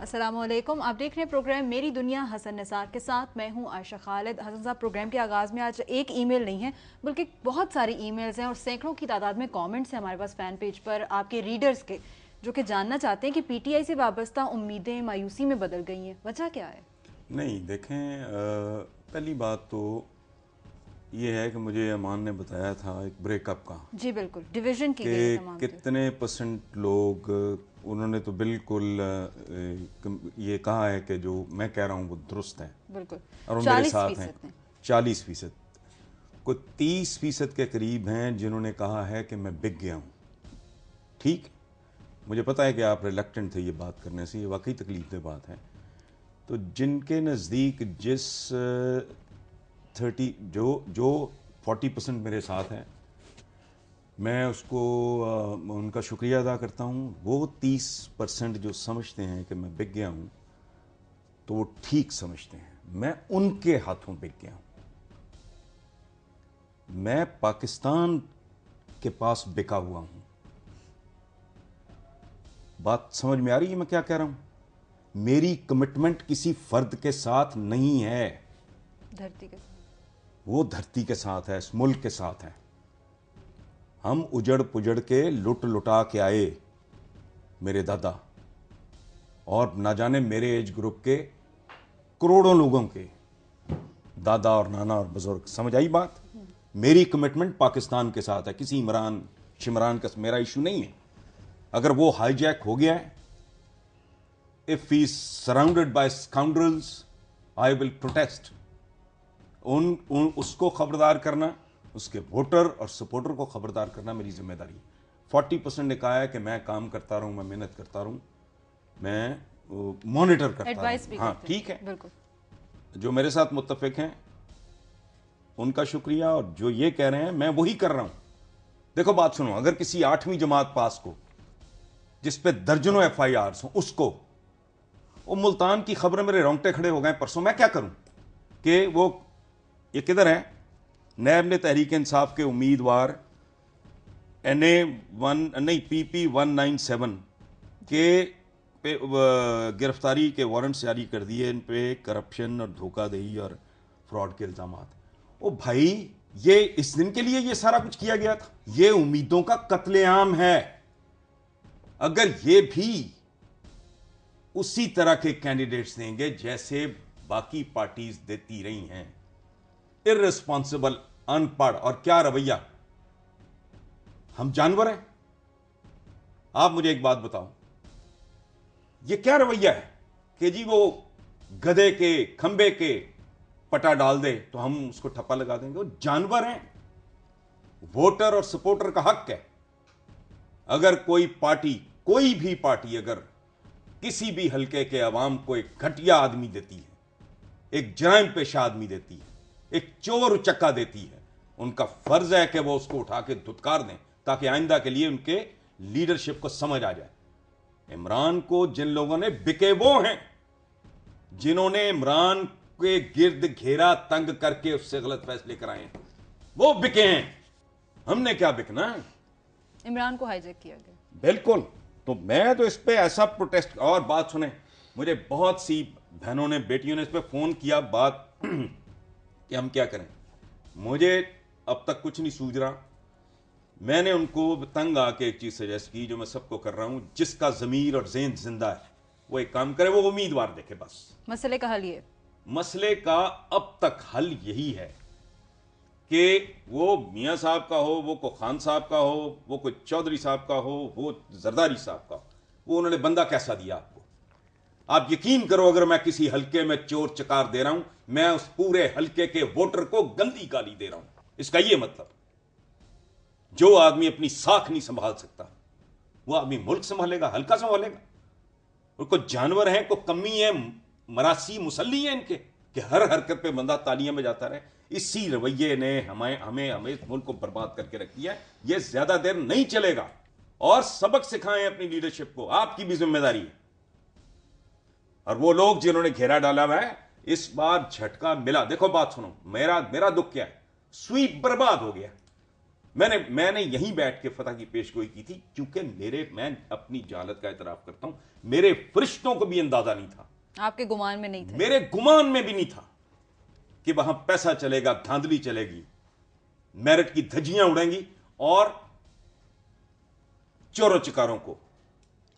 अस्सलामुअलैकुम। आप देख रहे हैं प्रोग्राम मेरी दुनिया हसन निसार के साथ। मैं हूं आयशा खालिद। हसन साहब, प्रोग्राम के आगाज़ में आज एक ईमेल नहीं है बल्कि बहुत सारी ईमेल्स हैं और सैकड़ों की तादाद में कमेंट्स हैं हमारे पास फ़ैन पेज पर आपके रीडर्स के, जो कि जानना चाहते हैं कि पीटीआई से वाबस्ता उम्मीदें मायूसी में बदल गई हैं। वजह क्या है? नहीं देखें, पहली बात तो ये है कि मुझे अमान ने बताया था एक ब्रेकअप का जी बिल्कुल, डिवीज़न की गई है कि तमाम। कितने परसेंट लोग, उन्होंने तो बिल्कुल ये कहा है कि जो मैं कह रहा हूँ वो दुरुस्त है बिल्कुल और वो मेरे साथ हैं। 40% 40%, कोई 30% के करीब हैं जिन्होंने कहा है कि मैं बिक गया हूँ। ठीक, मुझे पता है कि आप रिलक्टेंट थे ये बात करने से, ये वाकई तकलीफ बात है। तो जिनके नज़दीक जिस 30 जो 40% मेरे साथ हैं, मैं उसको उनका शुक्रिया अदा करता हूँ। वो 30% जो समझते हैं कि मैं बिक गया हूँ, तो वो ठीक समझते हैं। मैं उनके हाथों बिक गया हूँ। मैं पाकिस्तान के पास बिका हुआ हूँ। बात समझ में आ रही है मैं क्या कह रहा हूँ? मेरी कमिटमेंट किसी फर्द के साथ नहीं है, धरती के साथ। वो धरती के साथ है, इस मुल्क के साथ है। हम उजड़ पुजड़ के लुट लुटा के आए, मेरे दादा और ना जाने मेरे एज ग्रुप के करोड़ों लोगों के दादा और नाना और बुजुर्ग। समझ आई बात? मेरी कमिटमेंट पाकिस्तान के साथ है, किसी इमरान शिमरान का मेरा इशू नहीं है। अगर वो हाईजैक हो गया है, if he surrounded by scoundrels, I will protest. उसको खबरदार करना, उसके वोटर और सपोर्टर को खबरदार करना मेरी जिम्मेदारी है। 40% ने कहा है कि मैं काम करता रहूं, मैं मेहनत करता रहूं, मैं मॉनिटर करता रहूं। हाँ ठीक है, बिल्कुल। जो मेरे साथ मुत्तफिक हैं उनका शुक्रिया, और जो ये कह रहे हैं मैं वही कर रहा हूं। देखो बात सुनो, अगर किसी 8वीं जमात पास को जिस पे दर्जनों FIRs हो, उसको वो मुल्तान की खबरें मेरे रोंगटे खड़े हो गए परसों, मैं क्या करूं? कि वो ये किधर है, नैब ने तहरीक इंसाफ के उम्मीदवार NA1 नहीं PP197 के पे गिरफ्तारी के वारंट्स जारी कर दिए। इन पे करप्शन और धोखाधड़ी और फ्रॉड के इल्जाम। ओ भाई, ये इस दिन के लिए ये सारा कुछ किया गया था? ये उम्मीदों का कत्लेआम है। अगर ये भी उसी तरह के कैंडिडेट्स देंगे जैसे बाकी पार्टीज देती रही हैं, इररिस्पॉन्सिबल, अनपढ़, और क्या रवैया, हम जानवर हैं? आप मुझे एक बात बताओ, ये क्या रवैया है कि जी वो गधे के खंबे के पटा डाल दे तो हम उसको ठप्पा लगा देंगे? वो जानवर हैं। वोटर और सपोर्टर का हक है। अगर कोई पार्टी, कोई भी पार्टी अगर किसी भी हलके के अवाम को एक घटिया आदमी देती है, एक जराइम पेशा आदमी देती है, एक चोर उचक्का देती है, उनका फर्ज है कि वो उसको उठा के धुतकार दें ताकि आइंदा के लिए उनके लीडरशिप को समझ आ जाए। इमरान को जिन लोगों ने बिके वो हैं जिन्होंने इमरान के गिर्द घेरा तंग करके उससे गलत फैसले कराए हैं, वो बिके हैं। हमने क्या बिकना है? इमरान को हाईजैक किया गया। बिल्कुल। तो मैं तो इस पे ऐसा प्रोटेस्ट, और बात सुने, मुझे बहुत सी बहनों ने, बेटियों ने इस पे फोन किया बात कि हम क्या करें। मुझे अब तक कुछ नहीं सूझ रहा। मैंने उनको तंग आके एक चीज सजेस्ट की जो मैं सबको कर रहा हूं, जिसका जमीर और ज़हन जिंदा है वो एक काम करे, वो उम्मीदवार देखे। बस मसले का हल ये, मसले का अब तक हल यही है कि वो मियां साहब का हो, वो को खान साहब का हो, वो कोई चौधरी साहब का हो, वो जरदारी साहब का हो, वो उन्होंने बंदा कैसा दिया आपको। आप यकीन करो, अगर मैं किसी हलके में चोर चकार दे रहा हूं, मैं उस पूरे हलके के वोटर को गंदी गाली दे रहा हूं। इसका यह मतलब, जो आदमी अपनी साख नहीं संभाल सकता वो आदमी मुल्क संभालेगा, हल्का संभालेगा? और कोई जानवर है, कोई कमी है, मरासी मुसल्ली है इनके कि हर हरकत पे बंदा तालियां में जाता रहे। इसी रवैये ने हमें इस मुल्क को बर्बाद करके रख दिया है। ये ज्यादा देर नहीं चलेगा। और सबक सिखाएं अपनी लीडरशिप को, आपकी भी जिम्मेदारी है। और वो लोग जिन्होंने घेरा डाला हुआ है, इस बार झटका मिला। देखो बात सुनो, मेरा दुख क्या है, स्वीप बर्बाद हो गया। मैंने यहीं बैठ के फतह की पेशगोई की थी, क्योंकि मैं अपनी जहालत का इतराफ करता हूं, मेरे फरिश्तों को भी अंदाजा नहीं था, आपके गुमान में नहीं थे, मेरे गुमान में भी नहीं था कि वहां पैसा चलेगा, धांधली चलेगी, मेरिट की धज्जियां उड़ेंगी और चोरों चिकारों को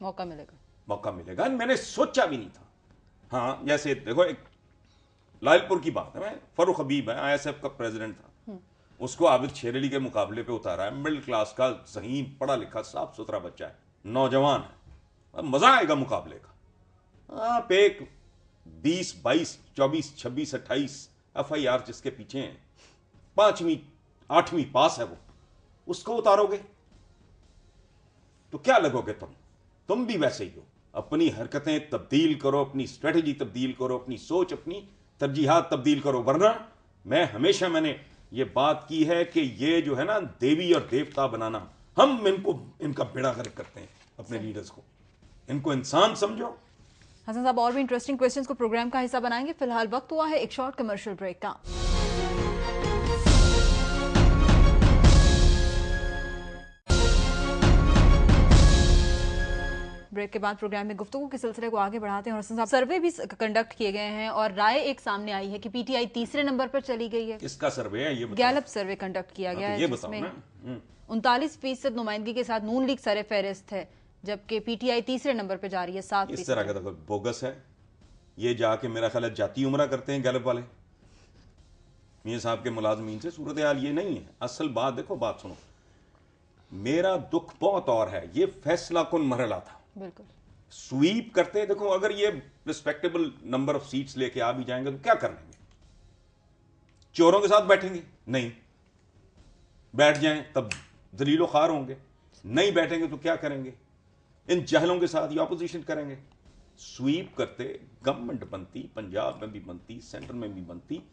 मौका मिलेगा। मैंने सोचा भी नहीं था। हाँ, जैसे देखो, एक लालपुर की बात है, मैं फरूख हबीब है, ISF का प्रेसिडेंट था, उसको आबिद शेर अली के मुकाबले पे उतारा है, मिडिल क्लास का ज़हीन, पढ़ा लिखा, साफ सुथरा बच्चा है, नौजवान है, मजा आएगा मुकाबले का। आप एक 20, 22, 24, 26, 28 FIR जिसके पीछे हैं, 5वीं 8वीं पास है, वो उसको उतारोगे तो क्या लगोगे तुम भी वैसे ही हो। अपनी हरकतें तब्दील करो, अपनी स्ट्रेटजी तब्दील करो, अपनी सोच, अपनी तरजीहात तब्दील करो, वरना मैंने ये बात की है कि ये जो है ना, देवी और देवता बनाना, हम इनका बेड़ा गर्क करते हैं अपने लीडर्स को। इनको इंसान समझो। हसन साहब, और भी इंटरेस्टिंग क्वेश्चंस को प्रोग्राम का हिस्सा बनाएंगे। फिलहाल वक्त हुआ है एक शॉर्ट कमर्शियल ब्रेक का। ब्रेक के बाद प्रोग्राम में गुफ्तगू के सिलसिले को आगे बढ़ाते हैं। और हसन साहब, सर्वे भी कंडक्ट किए गए हैं और राय एक सामने आई है कि PTI तीसरे नंबर पर चली गई है। किसका सर्वे है ये बताओ? गैलप सर्वे कंडक्ट किया गया है, जिसमें 39% नुमाइंदगी के साथ नून लीग सरे फहरिस्त है, जबकि PTI तीसरे नंबर पर जा रही है 7%। इस तरह का तो बोगस है ये। जाके मेरा ख्याल है जाती उम्रा करते हैं गैलप वाले, मियां साहब के मुलाजमीन से। सूरत हाल ये नहीं है। असल बात देखो, बात सुनो, मेरा दुख बहुत और है। ये फैसला कुन मरहला था, बिल्कुल स्वीप करते। देखो, अगर ये रिस्पेक्टेबल नंबर ऑफ सीट्स लेके आ भी जाएंगे तो क्या कर लेंगे? चोरों के साथ बैठेंगे? नहीं। बैठ जाएं तब दलीलो खार होंगे। नहीं बैठेंगे तो क्या करेंगे? इन जहलों के साथ ये ऑपोजिशन करेंगे। स्वीप करते, गवर्नमेंट बनती, पंजाब में भी बनती, सेंटर में भी बनती,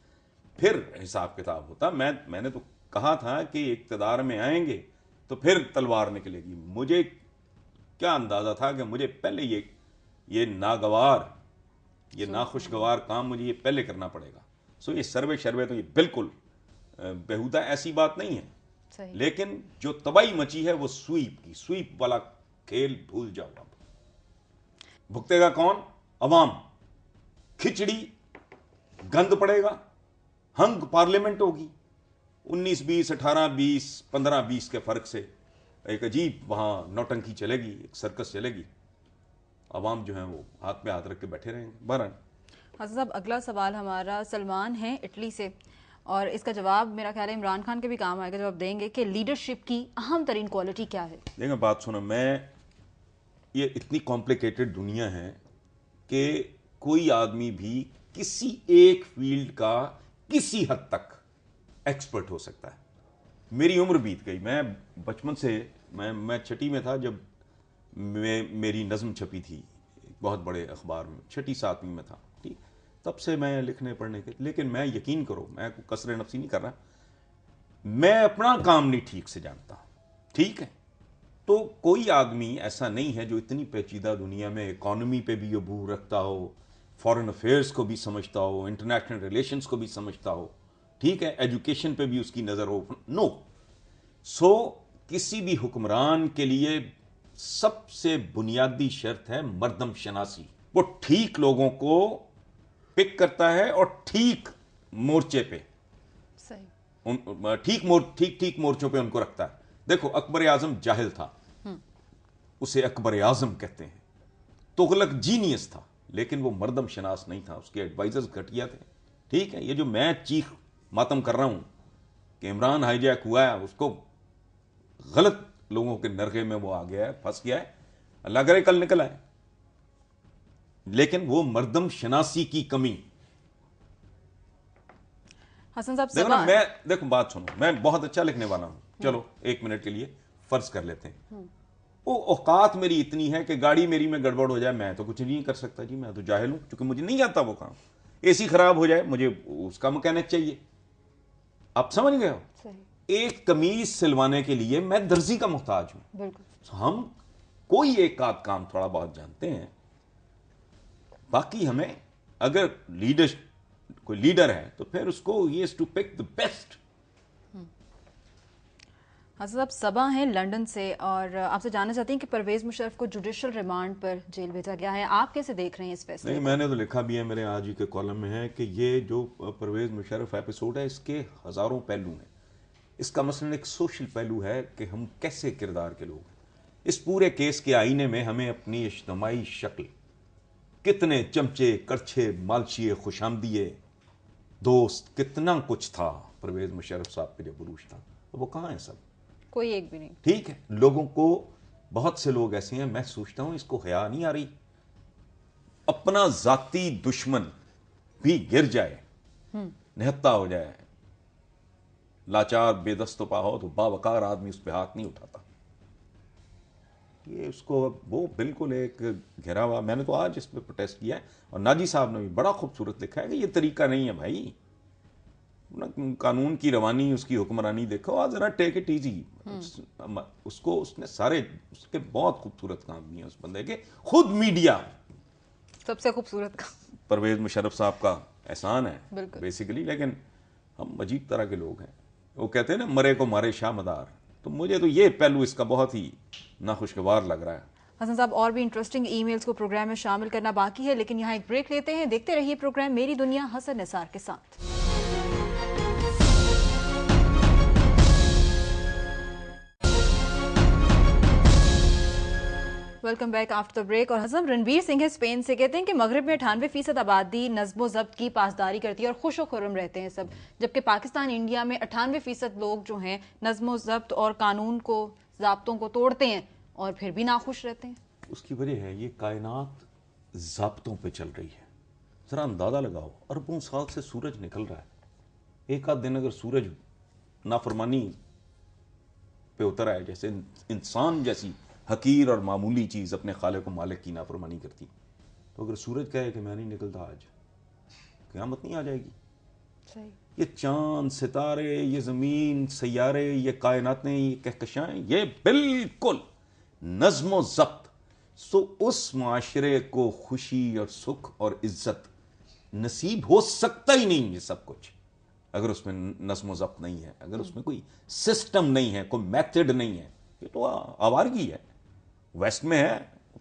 फिर हिसाब किताब होता। मैंने तो कहा था कि इक्तदार में आएंगे तो फिर तलवार निकलेगी। मुझे क्या अंदाजा था कि मुझे पहले ये नागवार, ये नाखुशगवार काम मुझे ये पहले करना पड़ेगा। सो ये सर्वे तो ये बिल्कुल बेहुदा, ऐसी बात नहीं है। सही। लेकिन जो तबाही मची है वो स्वीप वाला खेल भूल जाओ। अब भुगतेगा कौन? अवाम। खिचड़ी, गंद पड़ेगा, हंग पार्लियामेंट होगी। 19-20, 18-20, 15-20 के फर्क से एक अजीब वहां नौटंकी चलेगी, एक सर्कस चलेगी। अवाम जो है वो हाथ पे हाथ रख के बैठे रहेंगे। बहरहाल हसन साहब, अगला सवाल हमारा सलमान है इटली से, और इसका जवाब मेरा ख्याल है इमरान खान के भी काम आएगा, जवाब देंगे कि लीडरशिप की अहम तरीन क्वालिटी क्या है। देखो, बात सुनो, ये इतनी कॉम्प्लिकेटेड दुनिया है कि कोई आदमी भी किसी एक फील्ड का किसी हद तक एक्सपर्ट हो सकता है। मेरी उम्र बीत गई। मैं बचपन से, मैं छठी में था जब मेरी नज़म छपी थी बहुत बड़े अखबार में, छठी 7वीं में था, ठीक। तब से मैं लिखने पढ़ने के, लेकिन मैं यकीन करो, मैं कसरे नफसी नहीं कर रहा, मैं अपना काम नहीं ठीक से जानता, ठीक है। तो कोई आदमी ऐसा नहीं है जो इतनी पेचीदा दुनिया में इकॉनमी पे भी अबूर रखता हो, फॉरेन अफेयर्स को भी समझता हो, इंटरनेशनल रिलेशंस को भी समझता हो, ठीक है, एजुकेशन पे भी उसकी नज़र हो। नो। सो किसी भी हुक्मरान के लिए सबसे बुनियादी शर्त है मर्दम शनासी। वो ठीक लोगों को पिक करता है और ठीक मोर्चे पे, सही, ठीक मोर्चों पे उनको रखता है। देखो, अकबर आजम जाहिल था, उसे अकबर आजम कहते हैं। तुगलक जीनियस था, लेकिन वो मर्दम शनास नहीं था, उसके एडवाइजर्स घटिया थे, ठीक है। ये जो मैं चीख मातम कर रहा हूं कि इमरान हाईजैक हुआ है, उसको गलत लोगों के नरगे में वो आ गया है, फंस गया है, अल्लाह करे कल निकल आए। लेकिन वो मर्दम शनासी की कमी। हसन साहब, देखो बात सुनो, मैं बहुत अच्छा लिखने वाला हूं, चलो 1 मिनट के लिए फर्ज कर लेते हैं। वो औकात मेरी इतनी है कि गाड़ी मेरी में गड़बड़ हो जाए, मैं तो कुछ नहीं कर सकता जी, मैं तो जाहिल हूं, क्योंकि मुझे नहीं आता वो काम। एसी खराब हो जाए, मुझे उसका मैकेनिक चाहिए। आप समझ गए हो? एक कमीज सिलवाने के लिए मैं दर्जी का मोहताज हूं। बिल्कुल। हम कोई एक आध काम थोड़ा बहुत जानते हैं, बाकी हमें, अगर कोई लीडर है तो फिर उसको ही has to pick the best. Hasan साहब सबा हैं लंदन से और आपसे जानना चाहती हैं कि परवेज मुशर्रफ को जुडिशल रिमांड पर जेल भेजा गया है, आप कैसे देख रहे हैं इस फैसले नहीं, को? मैंने तो लिखा भी है, मेरे आज ही के कॉलम में है कि ये जो परवेज मुशर्रफ एपिसोड है इसके हज़ारों पहलू हैं। इसका मसलन एक सोशल पहलू है कि हम कैसे किरदार के लोग हैं। इस पूरे केस के आईने में हमें अपनी इज्तमाही शक्ल, कितने चमचे करछे मालशिए खुशामदिए दोस्त, कितना कुछ था परवेज मुशर्रफ साहब पे जब बुरूज था, तो वो कहाँ है सब? कोई एक भी नहीं। ठीक है, लोगों को, बहुत से लोग ऐसे हैं, मैं सोचता हूं इसको हया नहीं आ रही, अपना जाती दुश्मन भी गिर जाए, निहत्ता हो जाए, लाचार बेदस्तपा हो, तो बावकार आदमी उस पर हाथ नहीं उठाता। ये उसको वो बिल्कुल एक घिरा हुआ, मैंने तो आज इस पर प्रोटेस्ट किया है और नाजी साहब ने भी बड़ा खूबसूरत लिखा है कि ये तरीका नहीं है भाई, कानून की रवानी, उसकी हुक्मरानी देखो, आज जरा टेक इट इजी। उसको उसने सारे उसके बहुत खूबसूरत काम किए उस बंदे के, खुद मीडिया सबसे खूबसूरत का परवेज मुशर्रफ साहब का एहसान है बिल्कुल। बेसिकली। लेकिन हम अजीब तरह के लोग हैं, वो कहते हैं ना मरे को मारे शाह मदार, तो मुझे तो ये पहलू इसका बहुत ही नाखुशगवार लग रहा है। हसन साहब और भी इंटरेस्टिंग ईमेल्स को प्रोग्राम में शामिल करना बाकी है, लेकिन यहाँ एक ब्रेक लेते हैं। देखते रहिए प्रोग्राम मेरी दुनिया हसन निसार के साथ। Welcome back after the break. और हसन, रणबीर सिंह है स्पेन से, कहते हैं कि मगरब में 98% आबादी नज्म जब्त की पासदारी करती है और खुश खुर्रम रहते हैं सब, जबकि पाकिस्तान इंडिया में 98% लोग जो हैं नज्म जब्त और कानून को, ज़ाब्तों को तोड़ते हैं और फिर भी नाखुश रहते हैं। उसकी वजह है ये कायनात ज़ाब्तों पे चल रही है। ज़रा अंदाज़ा लगाओ, अरबों साल से सूरज निकल रहा है, एक आध दिन अगर सूरज नाफरमानी पे उतर आए, जैसे इंसान जैसी हकीर और मामूली चीज़ अपने खालिक व मालिक की नाफरमानी करती, तो अगर सूरज कहे कि मैं नहीं निकलता आज, क़यामत नहीं आ जाएगी? सही। ये चांद, सितारे, ये ज़मीन, सैयारे, ये कायनातें, ये कहकशाएं, ये बिल्कुल नज़्म ज़ब्त। सो उस माशरे को खुशी और सुख और इज्जत नसीब हो सकता ही नहीं ये सब कुछ, अगर उसमें नज़्म ज़ब्त नहीं है, अगर उसमें कोई सिस्टम नहीं है, कोई मेथड नहीं है। ये तो आवारगी है। वेस्ट में है,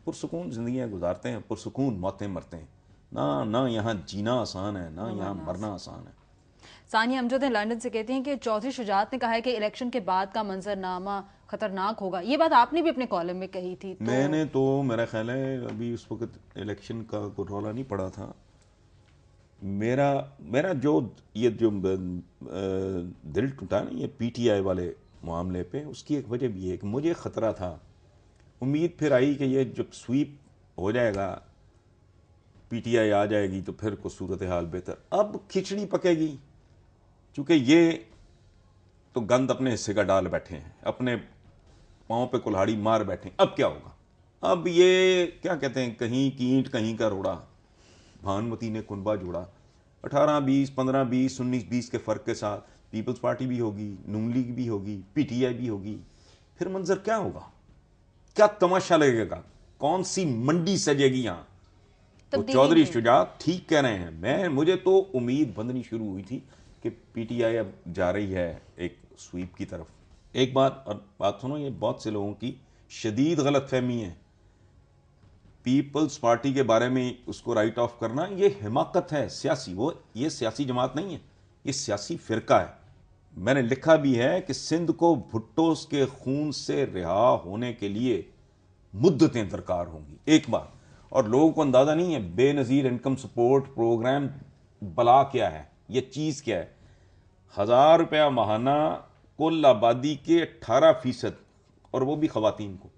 पुरसुकून जिंदगियां गुजारते हैं, पुरसुकून मौतें मरते हैं। ना यहाँ जीना आसान है, ना यहाँ मरना आसान है। सानिया अमजद है लंदन से, कहती हैं कि चौधरी शुजात ने कहा है कि इलेक्शन के बाद का मंजरनामा खतरनाक होगा। ये बात आपने भी अपने कॉलम में कही थी। तो मैंने तो, मेरा ख्याल है अभी उस वक्त इलेक्शन का कोई रौला नहीं पड़ा था। मेरा जो ये जो दिल टूटा ना ये पीटीआई वाले मामले पे, उसकी एक वजह भी है कि मुझे ख़तरा था, उम्मीद फिर आई कि ये जब स्वीप हो जाएगा, पीटीआई आ जाएगी, तो फिर को सूरत हाल बेहतर। अब खिचड़ी पकेगी, चूंकि ये तो गंद अपने हिस्से का डाल बैठे हैं, अपने पाँव पे कुल्हाड़ी मार बैठे हैं। अब क्या होगा? अब ये क्या कहते हैं, कहीं की ईंट कहीं का रोड़ा, भानुमती ने कुनबा जोड़ा। 18-20, 15-20, 19-20 के फ़र्क के साथ पीपल्स पार्टी भी होगी, नून लीग भी होगी, पीटीआई भी होगी। फिर मंजर क्या होगा? क्या तमाशा लगेगा? कौन सी मंडी सजेगी यहाँ? तो चौधरी शुजात ठीक कह रहे हैं। मुझे तो उम्मीद बंधनी शुरू हुई थी कि पीटीआई अब जा रही है एक स्वीप की तरफ। एक बात सुनो, ये बहुत से लोगों की शदीद गलतफहमी है। पीपल्स पार्टी के बारे में उसको राइट ऑफ करना ये हिमाकत है सियासी। ये सियासी जमात नहीं है, ये सियासी फिरका है। मैंने लिखा भी है कि सिंध को भुट्टो के खून से रिहा होने के लिए मुद्दतें दरकार होंगी, एक बार। और लोगों को अंदाजा नहीं है बेनजीर इनकम सपोर्ट प्रोग्राम बला क्या है, ये चीज क्या है। 1000 रुपया माहाना कुल आबादी के 18%, और वो भी खवातीन को।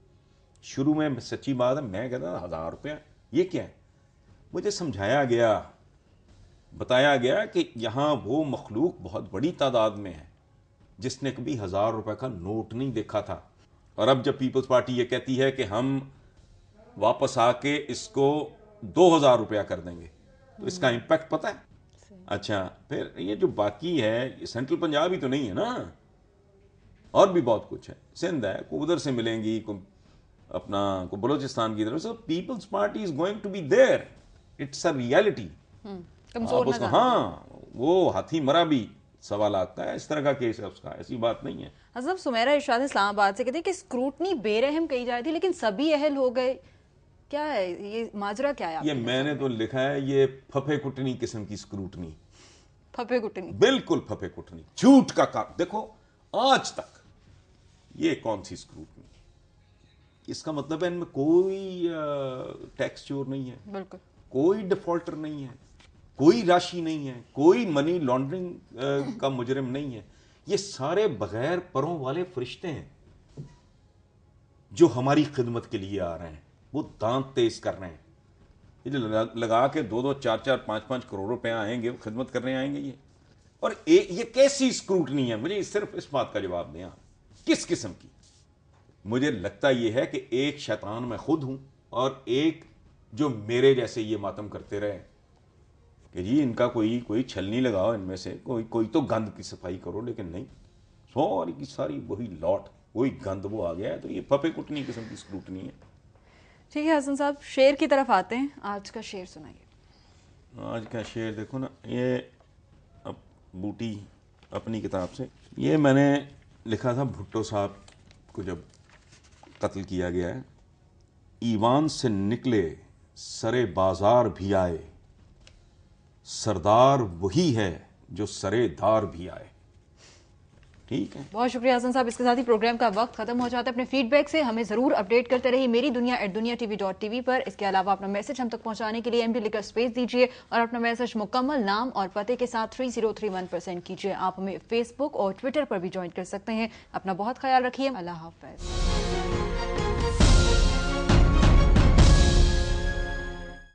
शुरू में सच्ची बात है, मैं कहता था 1000 रुपया ये क्या है। मुझे समझाया गया, बताया गया कि यहां वो मखलूक बहुत बड़ी तादाद में है जिसने कभी 1000 रुपए का नोट नहीं देखा था। और अब जब पीपल्स पार्टी ये कहती है कि हम वापस आके इसको 2000 रुपया कर देंगे, तो इसका इंपैक्ट पता है। अच्छा, फिर ये जो बाकी है, सेंट्रल पंजाब ही तो नहीं है ना, और भी बहुत कुछ है। सिंध है, को उधर से मिलेंगी, को बलोचिस्तान की तरफ से। People's party is going to be there, it's a reality. हाँ, वो हाथी मरा भी 1.25 लाख का है, इस तरह का केस है उसका, ऐसी बात नहीं है। हजब सुमेरा इरशाद इस्लामाबाद से कहते हैं कि स्क्रूटनी बेरहम कही जा रही थी लेकिन सभी अहल हो गए, क्या है ये माजरा, क्या है? ये मैंने तो लिखा है ये फफे कुटनी किस्म की स्क्रूटनी, फफे कुटनी, बिल्कुल फफे कुटनी, झूठ का काम। देखो आज तक ये कौन सी स्क्रूटनी, इसका मतलब है इनमें कोई टैक्स चोर नहीं है, बिल्कुल कोई डिफॉल्टर नहीं है, कोई राशि नहीं है, कोई मनी लॉन्ड्रिंग का मुजरिम नहीं है। ये सारे बगैर परों वाले फरिश्ते हैं जो हमारी खिदमत के लिए आ रहे हैं, वो दांत तेज कर रहे हैं। ये जो लगा के 2-2, 4-4, 5-5 करोड़ रुपए आएंगे, वो खिदमत करने आएंगे ये। और ये कैसी स्क्रूटनी है, मुझे सिर्फ इस बात का जवाब दें आप, किस किस्म की? मुझे लगता यह है कि एक शैतान मैं खुद हूं और एक जो मेरे जैसे ये मातम करते रहे कि जी इनका कोई छलनी लगाओ, इनमें से कोई तो गंद की सफाई करो, लेकिन नहीं, सारी की सारी वही लॉट, वही गंद वो आ गया है। तो ये फफे कुटनी किस्म की स्क्रूटनी है। ठीक है हसन साहब, शेर की तरफ आते हैं, आज का शेर सुनाइए। आज का शेर देखो ना, ये बूटी अपनी किताब से, ये मैंने लिखा था भुट्टो साहब को जब कत्ल किया गया है। ईवान से निकले सरे बाजार भी आए, सरदार वही है जो सरे दार भी आए। ठीक है, बहुत शुक्रिया हसन साहब। इसके साथ ही प्रोग्राम का वक्त खत्म हो जाता है। अपने फीडबैक से हमें जरूर अपडेट करते रहिए मेरी दुनिया @duniatv.tv पर। इसके अलावा अपना मैसेज हम तक पहुंचाने के लिए MD लिखकर स्पेस दीजिए और अपना मैसेज मुकम्मल नाम और पते के साथ 3031 पर सेंड कीजिए। आप हमें फेसबुक और ट्विटर पर भी ज्वाइन कर सकते हैं। अपना बहुत ख्याल रखिए। अल्लाह हाफ़िज़।